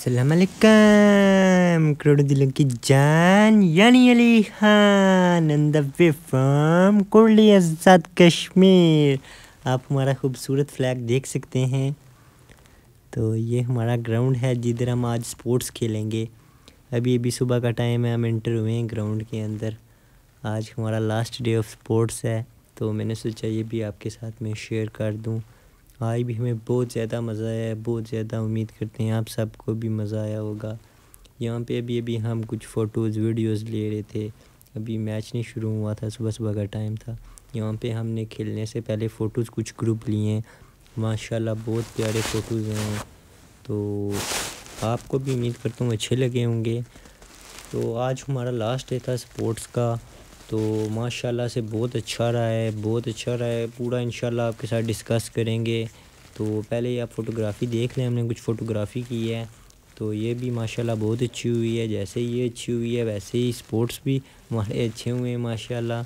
अस्सलाम वालेकुम करोड़ों दिलों की जान यानी Ali Khan and the way from Kurli Azad Kashmir. आप हमारा खूबसूरत फ्लैग देख सकते हैं। तो ये हमारा ग्राउंड है जिधर हम आज स्पोर्ट्स खेलेंगे। अभी सुबह का टाइम है, हम एंटर हुए हैं ग्राउंड के अंदर। आज हमारा लास्ट डे ऑफ स्पोर्ट्स है, तो मैंने सोचा ये भी आपके साथ में शेयर कर दूं। आज भी हमें बहुत ज़्यादा मज़ा आया है, बहुत ज़्यादा। उम्मीद करते हैं आप सबको भी मज़ा आया होगा। यहाँ पे अभी हम कुछ फ़ोटोज़ वीडियोज़ ले रहे थे। अभी मैच नहीं शुरू हुआ था, सुबह का टाइम था। यहाँ पे हमने खेलने से पहले फ़ोटोज़ कुछ ग्रुप लिए हैं। माशाल्लाह बहुत प्यारे फ़ोटोज़ हैं, तो आपको भी उम्मीद करता हूँ अच्छे लगे होंगे। तो आज हमारा लास्ट डे था स्पोर्ट्स का, तो माशाल्लाह से बहुत अच्छा रहा है पूरा। इंशाल्लाह आपके साथ डिस्कस करेंगे। तो पहले ही आप फ़ोटोग्राफ़ी देख लें, हमने कुछ फ़ोटोग्राफ़ी की है, तो ये भी माशाल्लाह बहुत अच्छी हुई है। जैसे ये अच्छी हुई है वैसे ही स्पोर्ट्स भी हमारे अच्छे हुए हैं माशाल्लाह।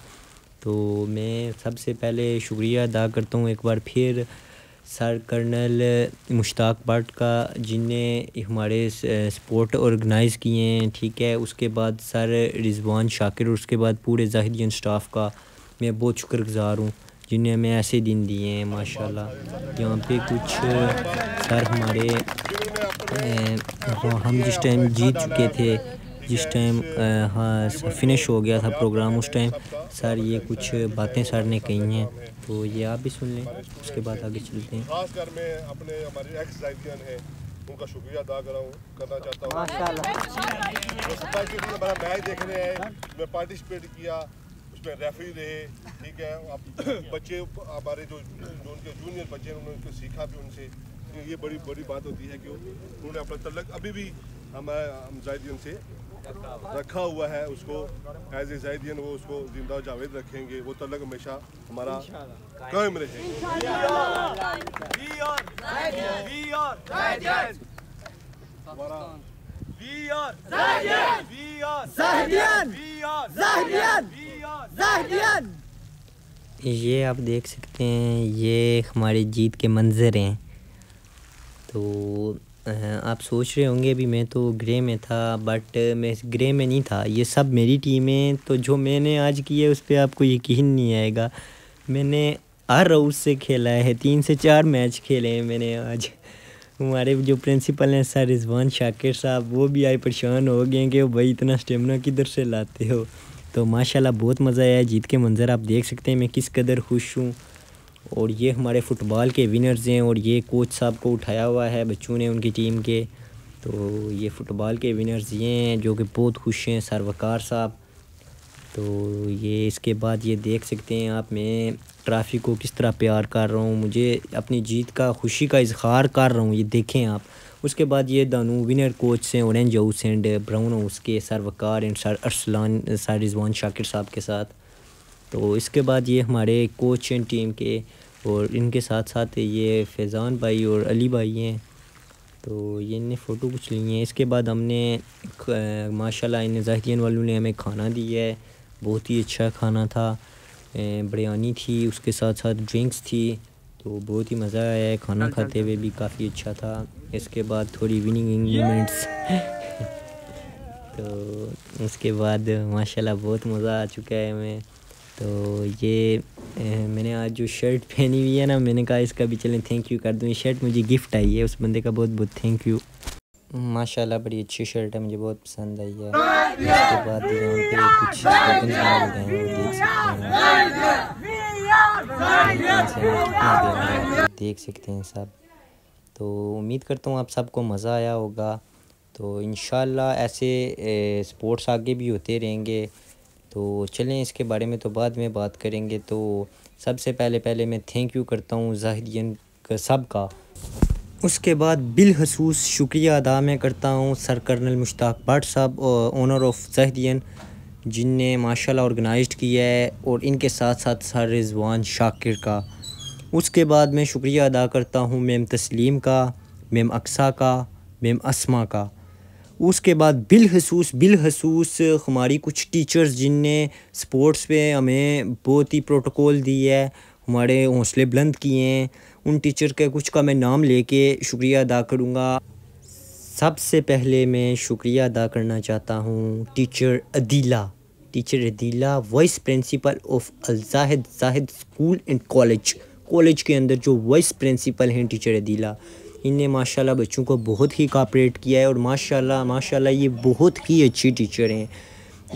तो मैं सबसे पहले शुक्रिया अदा करता हूँ एक बार फिर सर कर्नल मुश्ताक भट्ट का, जिनने हमारे स्पोर्ट ऑर्गेनाइज़ किए हैं, ठीक है। उसके बाद सर रिजवान शाकिर, उसके बाद पूरे ज़ाहिदीन स्टाफ का मैं बहुत शुक्रगुज़ार हूँ, जिन्हें हमें ऐसे दिन दिए हैं माशाल्लाह। यहाँ पे कुछ सर हमारे हम जिस टाइम जीत चुके थे, जिस टाइम हाँ फिनिश हो गया था प्रोग्राम, उस टाइम सर ये कुछ बातें सर ने कही हैं, तो ये आप भी सुन लें, उसके बाद आगे चलते हैं। खासकर मैं अपने हमारे एक्स जायदियन हैं उनका शुक्रिया अदा करना चाहता हूँ माशाल्लाह। हमारा मैच देखने आए, मैं पार्टिसिपेट किया, उसमें रेफरी रहे, ठीक है। अब बच्चे हमारे जो उनके जूनियर बच्चे हैं उन्होंने सीखा भी उनसे। ये बड़ी बात होती है कि उन्होंने अपना तल्लक अभी भी हम जायदियन से रखा हुआ है, उसको एज ए जायदियन वो उसको जिंदा जावेद रखेंगे। वो तल्लक हमेशा हमारा कायम रहेगा। ये आप देख सकते हैं, ये हमारी जीत के मंजर हैं। तो आप सोच रहे होंगे अभी मैं तो ग्रे में था, बट मैं ग्रे में नहीं था। ये सब मेरी टीम है, तो जो मैंने आज की है उस पर आपको यकीन नहीं आएगा। मैंने हर रोज़ से खेला है, 3 से 4 मैच खेले हैं मैंने आज। हमारे जो प्रिंसिपल हैं सर रिजवान शाकिर साहब, वो भी आए परेशान हो गए कि भाई इतना स्टेमिना किधर से लाते हो। तो माशाल्लाह बहुत मज़ा आया। जीत के मंज़र आप देख सकते हैं मैं किस कदर खुश हूँ। और ये हमारे फ़ुटबॉल के विनर्स हैं, और ये कोच साहब को उठाया हुआ है बच्चों ने उनकी टीम के। तो ये फ़ुटबॉल के विनर्स ये हैं जो कि बहुत खुश हैं, सर वकार साहब। तो ये इसके बाद ये देख सकते हैं आप मैं ट्रॉफ़ी को किस तरह प्यार कर रहा हूँ, मुझे अपनी जीत का खुशी का इज़हार कर रहा हूँ, ये देखें आप। उसके बाद ये दोनों विनर कोच हैं orange house and brown house के, sir Waqar and sir Arsalan sir Rizwan Shakir साहब के साथ। तो इसके बाद ये हमारे कोच हैं टीम के, और इनके साथ साथ ये फैज़ान भाई और अली भाई हैं। तो ये इनने फ़ोटो कुछ ली हैं। इसके बाद हमने माशाल्लाह इन ज़ाहिदीन वालों ने हमें खाना दिया है, बहुत ही अच्छा खाना था। बिरयानी थी, उसके साथ साथ ड्रिंक्स थी, तो बहुत ही मज़ा आया है। खाना खाते हुए भी काफ़ी अच्छा था। इसके बाद थोड़ी विनिंग मोमेंट्स तो उसके बाद माशाल्लाह बहुत मज़ा आ चुका है हमें। तो ये मैंने आज जो शर्ट पहनी हुई है ना, मैंने कहा इसका भी चलें थैंक यू कर दूँ। ये शर्ट मुझे गिफ्ट आई है, उस बंदे का बहुत बहुत थैंक यू। माशाल्लाह बड़ी अच्छी शर्ट है, मुझे बहुत पसंद आई है। उसके बाद यहाँ पे कुछ टोकन्स लगाए हैं, वो देख सकते हैं सब। तो उम्मीद करता हूँ आप सबको मज़ा आया होगा। तो इंशाल्लाह ऐसे स्पोर्ट्स आगे भी होते रहेंगे। तो चलें इसके बारे में तो बाद में बात करेंगे। तो सबसे पहले मैं थैंक यू करता हूँ ज़ाहिदीन का सब का। उसके बाद बिलखसूस शुक्रिया अदा मैं करता हूँ सर कर्नल मुश्ताक भट्ट साहब, ओनर ऑफ ज़ाहिदीन, जिनने माशाल्लाह ऑर्गेनाइज्ड किया है, और इनके साथ साथ सर रिजवान शाकिर का। उसके बाद मैं शुक्रिया अदा करता हूँ मैम तस्लीम का, मैम अक्सा का, मैम अस्मा का। उसके बाद बिलखसूस हमारी कुछ टीचर्स जिनने स्पोर्ट्स पे हमें बहुत ही प्रोटोकॉल दी है, हमारे हौसले बुलंद किए हैं। उन टीचर के कुछ का मैं नाम लेके शुक्रिया अदा करूँगा। सबसे पहले मैं शुक्रिया अदा करना चाहता हूँ teacher Adeela vice principal of Al Zahid school and college के अंदर जो वाइस प्रिंसिपल हैं टीचर अदीला। इनने माशाल्लाह बच्चों को बहुत ही कोऑपरेट किया है और माशाल्लाह ये बहुत ही अच्छी टीचर हैं।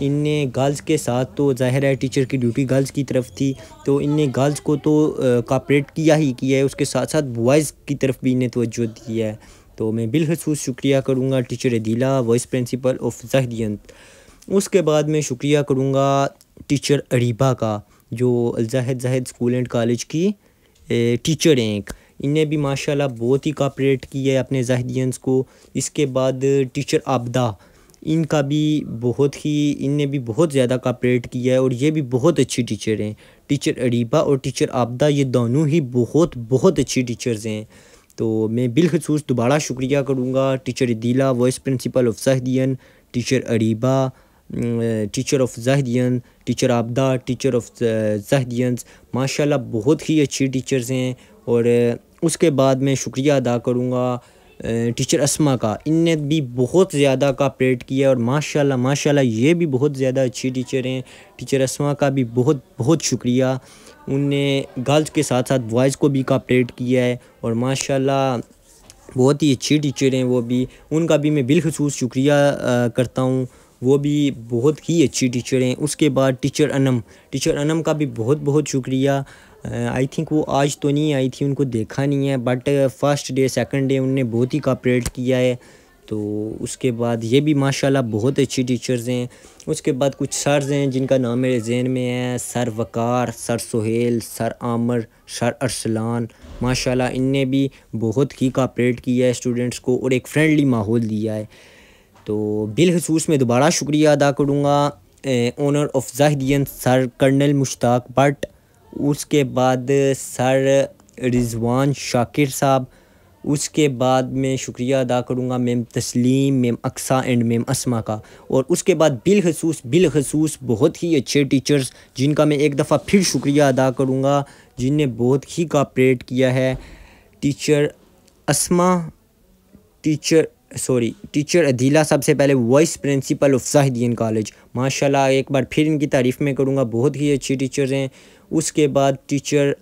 इनने गर्ल्स के साथ तो ज़ाहिर है टीचर की ड्यूटी गर्ल्स की तरफ थी, तो इनने गर्ल्स को तो कोऑपरेट किया है, उसके साथ साथ बॉयज़ की तरफ भी इन्हें तवज्जो दी है। तो मैं बिलखसूस शुक्रिया करूँगा teacher Adeela vice principal of Zahidian. उसके बाद मैं शुक्रिया करूँगा टीचर अरीबा का, जो अल-जाहिद स्कूल एंड कॉलेज की टीचर हैं एक। इन्हें भी माशाल्लाह बहुत ही कोऑपरेट किया है अपने ज़ाहिदियंस को। इसके बाद टीचर आबदा, इनने भी बहुत ज़्यादा कोऑपरेट किया है और ये भी बहुत अच्छी टीचर हैं। टीचर अरीबा और टीचर आबदा ये दोनों ही बहुत अच्छी टीचर्स हैं। तो मैं बिलखसूस दोबारा शुक्रिया करूँगा teacher Adeela vice principal of Zahidian, teacher Areeba teacher of Zahidian, teacher Abida teacher of Zahidian, माशाल्लाह बहुत ही अच्छी टीचर्स हैं। और उसके बाद मैं शुक्रिया अदा करूँगा टीचर अस्मा का। इनने भी बहुत ज़्यादा कोऑपरेट किया और माशाल्लाह ये भी बहुत ज़्यादा अच्छी टीचर हैं। टीचर अस्मा का भी बहुत शुक्रिया। उनने गर्ल्स के साथ साथ बॉयज़ को भी कोऑपरेट किया है और माशाल्लाह बहुत ही अच्छी टीचर हैं वो भी। उनका भी मैं बिलखसूस शुक्रिया करता हूँ, वो भी बहुत ही अच्छी टीचर हैं। उसके बाद टीचर अनम का भी बहुत शुक्रिया। आई थिंक वो आज तो नहीं आई थी, उनको देखा नहीं है, but first day second day उनने बहुत ही कोऑपरेट किया है। तो उसके बाद ये भी माशाल्लाह बहुत अच्छी टीचर्स हैं। उसके बाद कुछ सर्स हैं जिनका नाम मेरे जहन में है, सर वकार, सर सुहेल, सर आमर, सर अरसलान। माशाल्लाह इनने भी बहुत ही कोऑपरेट किया है स्टूडेंट्स को और एक फ्रेंडली माहौल दिया है। तो बिलखसूस में दोबारा शुक्रिया अदा करूँगा owner of Zahidian sir colonel Mushtaq Bhat. उसके बाद सर रिजवान शाकिर साहब। उसके बाद मैं शुक्रिया अदा करूँगा मैम तस्लीम, मैम अक्सा एंड मैम अस्मा का। और उसके बाद बिलखसूस बहुत ही अच्छे टीचर्स जिनका मैं एक दफ़ा फिर शुक्रिया अदा करूँगा, जिनने बहुत ही कोऑपरेट किया है। टीचर अस्मा, टीचर अदीला सबसे पहले वाइस प्रिंसिपल ऑफ ज़ाहिदियन कॉलेज, माशाल्लाह एक बार फिर इनकी तारीफ़ में करूँगा, बहुत ही अच्छी टीचर्स हैं। उसके बाद टीचर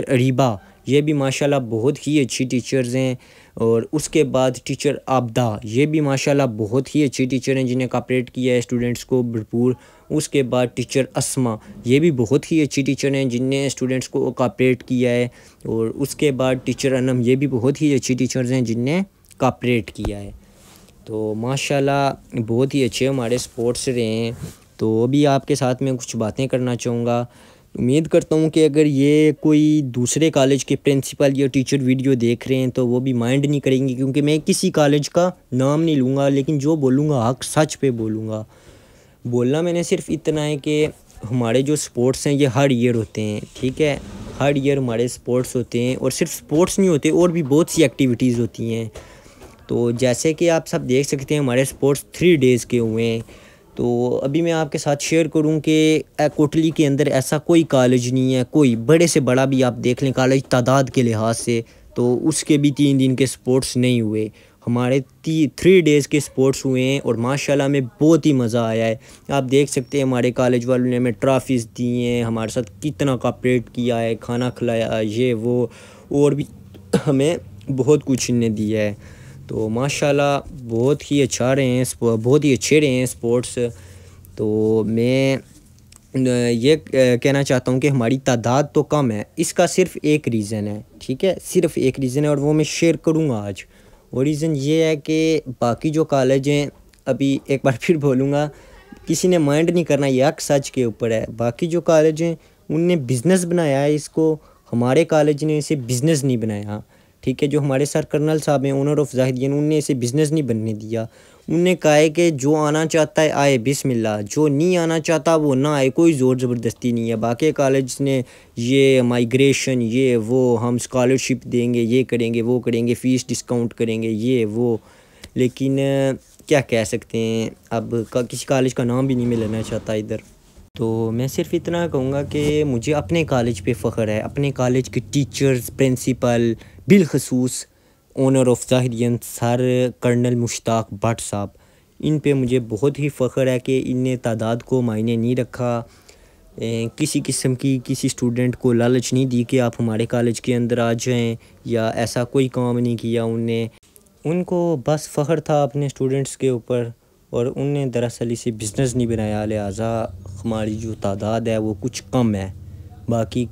अरीबा, ये भी माशाल्लाह बहुत ही अच्छी टीचर्स हैं। और उसके बाद टीचर आबदा, ये भी माशाल्लाह बहुत ही अच्छी टीचर हैं जिन्हें कोऑपरेट किया है स्टूडेंट्स को भरपूर। उसके बाद टीचर अस्मा, ये भी बहुत ही अच्छी टीचर हैं जिनने स्टूडेंट्स को कोऑपरेट किया है। और उसके बाद टीचर अनम, ये भी बहुत ही अच्छी टीचर्स हैं जिनने कोऑपरेट किया है। तो माशाल्लाह बहुत ही अच्छे हमारे स्पोर्ट्स रहे हैं। तो अभी आपके साथ मैं कुछ बातें करना चाहूँगा। उम्मीद करता हूँ कि अगर ये कोई दूसरे कॉलेज के प्रिंसिपल या टीचर वीडियो देख रहे हैं तो वो भी माइंड नहीं करेंगे, क्योंकि मैं किसी कॉलेज का नाम नहीं लूँगा, लेकिन जो बोलूँगा हक सच पे बोलूँगा। बोलना मैंने सिर्फ इतना है कि हमारे जो स्पोर्ट्स हैं ये हर ईयर होते हैं, ठीक है, हर ईयर हमारे स्पोर्ट्स होते हैं। और सिर्फ स्पोर्ट्स नहीं होते, और भी बहुत सी एक्टिविटीज़ होती हैं। तो जैसे कि आप सब देख सकते हैं हमारे स्पोर्ट्स 3 डेज़ के हुए हैं। तो अभी मैं आपके साथ शेयर करूं कि कोटली के अंदर ऐसा कोई कॉलेज नहीं है, कोई बड़े से बड़ा भी आप देख लें कॉलेज तादाद के लिहाज से, तो उसके भी 3 दिन के स्पोर्ट्स नहीं हुए। हमारे 3 डेज़ के स्पोर्ट्स हुए हैं और माशाल्लाह में बहुत ही मज़ा आया है। आप देख सकते हैं हमारे कॉलेज वालों ने हमें ट्रॉफीज़ दी हैं, हमारे साथ कितना कोऑपरेट किया है, खाना खिलाया, ये वो, और भी हमें बहुत कुछ इन्हें दिया है। तो माशाल्लाह बहुत ही अच्छे रहे हैं स्पोर्ट्स। तो मैं ये कहना चाहता हूँ कि हमारी तादाद तो कम है, इसका सिर्फ़ एक रीज़न है, ठीक है, सिर्फ़ एक रीज़न है और वो मैं शेयर करूँगा आज। वो रीज़न ये है कि बाकी जो कॉलेज हैं, अभी एक बार फिर बोलूँगा, किसी ने माइंड नहीं करना, ये हक सच के ऊपर है। बाकी जो कॉलेज हैं उनने बिज़नेस बनाया है इसको, हमारे कॉलेज ने इसे बिज़नेस नहीं बनाया, ठीक है। जो हमारे सर कर्नल साहब हैं ओनर ऑफ ज़ाहिदियन, उनने इसे बिज़नेस नहीं बनने दिया। उनने कहा है कि जो आना चाहता है आए बिस्मिल्लाह, जो नहीं आना चाहता वो ना आए, कोई ज़ोर ज़बरदस्ती नहीं है। बाकी कॉलेज ने ये माइग्रेशन, ये वो, हम स्कॉलरशिप देंगे, ये करेंगे, वो करेंगे, फ़ीस डिस्काउंट करेंगे, ये वो, लेकिन क्या कह सकते हैं, अब किसी कॉलेज का नाम भी नहीं मैं लेना चाहता इधर। तो मैं सिर्फ इतना कहूँगा कि मुझे अपने कॉलेज पे फ़ख्र है, अपने कॉलेज के टीचर्स, प्रिंसिपल, बिलखसूस owner of Zahidian sir colonel Mushtaq Bhat साहब, इन पे मुझे बहुत ही फ़ख्र है कि इनने तादाद को मायने नहीं रखा, किसी किस्म की किसी स्टूडेंट को लालच नहीं दी कि आप हमारे कॉलेज के अंदर आ जाएं, या ऐसा कोई काम नहीं किया उनने। उनको बस फ़ख्र था अपने स्टूडेंट्स के ऊपर, और उनने दरअसल इसे बिज़नेस नहीं बनाया, लिहाजा हमारी जो तादाद है वो कुछ कम है। बाकी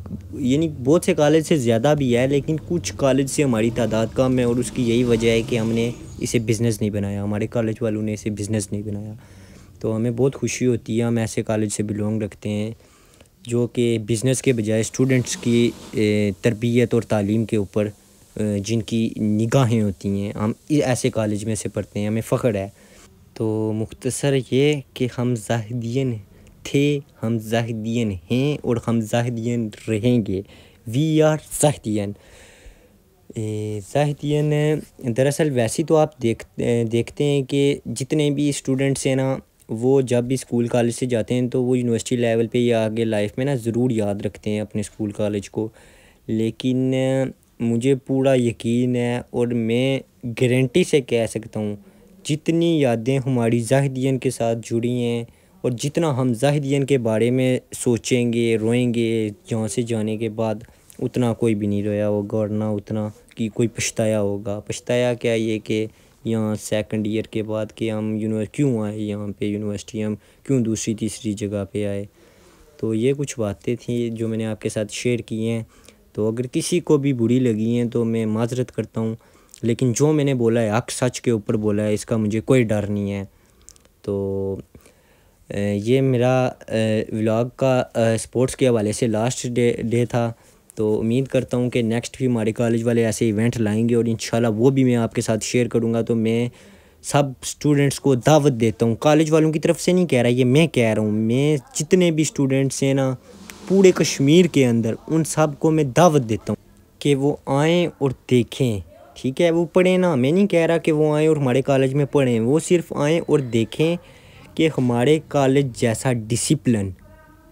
यानी बहुत से कॉलेज से ज़्यादा भी है, लेकिन कुछ कॉलेज से हमारी तादाद कम है, और उसकी यही वजह है कि हमने इसे बिज़नेस नहीं बनाया, हमारे कॉलेज वालों ने इसे बिज़नेस नहीं बनाया। तो हमें बहुत खुशी होती है, हम ऐसे कॉलेज से बिलोंग रखते हैं जो कि बिज़नेस के बजाय स्टूडेंट्स की तरबियत और तालीम के ऊपर जिनकी निगाहें होती हैं, हम ऐसे कॉलेज में से पढ़ते हैं, हमें फ़ख्र है। तो मुख्तसर ये कि हम जाहिदियन थे, हम जाहिदियन हैं, और हम जाहिदियन रहेंगे। We are जाहिदियन। जाहिदियन दरअसल वैसे तो आप देखते हैं कि जितने भी स्टूडेंट्स हैं ना, वो जब भी स्कूल कॉलेज से जाते हैं तो वो यूनिवर्सिटी लेवल पे या आगे लाइफ में ना ज़रूर याद रखते हैं अपने स्कूल कॉलेज को। लेकिन मुझे पूरा यकीन है, और मैं गारंटी से कह सकता हूँ, जितनी यादें हमारी जाहिदियन के साथ जुड़ी हैं, और जितना हम जाहिदियन के बारे में सोचेंगे, रोएंगे यहाँ से जाने के बाद, उतना कोई भी नहीं रोया होगा, और ना उतना कि कोई पछताया होगा। पछताया क्या, ये कि यहाँ सेकंड ईयर के बाद कि हम क्यों आए यहाँ पे यूनिवर्सिटी, हम क्यों दूसरी तीसरी जगह पे आए। तो ये कुछ बातें थी जो मैंने आपके साथ शेयर की हैं। तो अगर किसी को भी बुरी लगी हैं तो मैं माज़रत करता हूँ, लेकिन जो मैंने बोला है हक सच के ऊपर बोला है, इसका मुझे कोई डर नहीं है। तो ये मेरा व्लॉग का स्पोर्ट्स के हवाले से लास्ट डे था। तो उम्मीद करता हूँ कि नेक्स्ट भी हमारे कॉलेज वाले ऐसे इवेंट लाएंगे, और इंशाल्लाह वो भी मैं आपके साथ शेयर करूँगा। तो मैं सब स्टूडेंट्स को दावत देता हूँ, कॉलेज वालों की तरफ से नहीं कह रहा, ये मैं कह रहा हूँ, मैं जितने भी स्टूडेंट्स हैं ना पूरे कश्मीर के अंदर, उन सब को मैं दावत देता हूँ कि वो आएँ और देखें। ठीक है, वो पढ़ें ना, मैं नहीं कह रहा कि वो आएँ और हमारे कॉलेज में पढ़ें, वो सिर्फ आएँ और देखें कि हमारे कॉलेज जैसा डिसिप्लिन,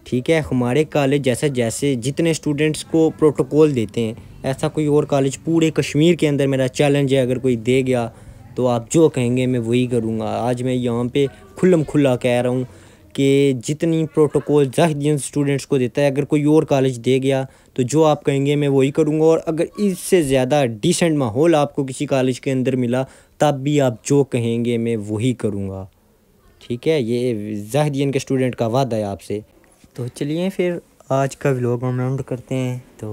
ठीक है, हमारे कॉलेज जैसा, जैसे जितने स्टूडेंट्स को प्रोटोकॉल देते हैं, ऐसा कोई और कॉलेज पूरे कश्मीर के अंदर मेरा चैलेंज है, अगर कोई दे गया तो आप जो कहेंगे मैं वही करूँगा। आज मैं यहाँ पे खुल्लम खुल्ला कह रहा हूँ कि जितनी प्रोटोकॉल जाहिदियन स्टूडेंट्स को देता है, अगर कोई और कॉलेज दे गया तो जो आप कहेंगे मैं वही करूँगा, और अगर इससे ज़्यादा डिसेंट माहौल आपको किसी कॉलेज के अंदर मिला तब भी आप जो कहेंगे मैं वही करूँगा। ठीक है, ये जाहिदियन के स्टूडेंट का वादा है आपसे। तो चलिए फिर आज का व्लॉग हम एंड करते हैं। तो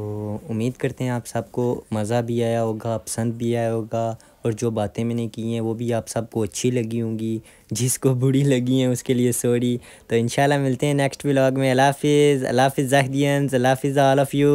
उम्मीद करते हैं आप सबको मज़ा भी आया होगा, पसंद भी आया होगा, और जो बातें मैंने की हैं वो भी आप सबको अच्छी लगी होंगी। जिसको बुरी लगी हैं उसके लिए सॉरी। तो इंशाल्लाह मिलते हैं नेक्स्ट व्लॉग में। अल्लाह हाफिज़, अल्लाह हाफिज़ जाहिदियंस, अल्लाह हाफिज़ ऑल ऑफ़ यू।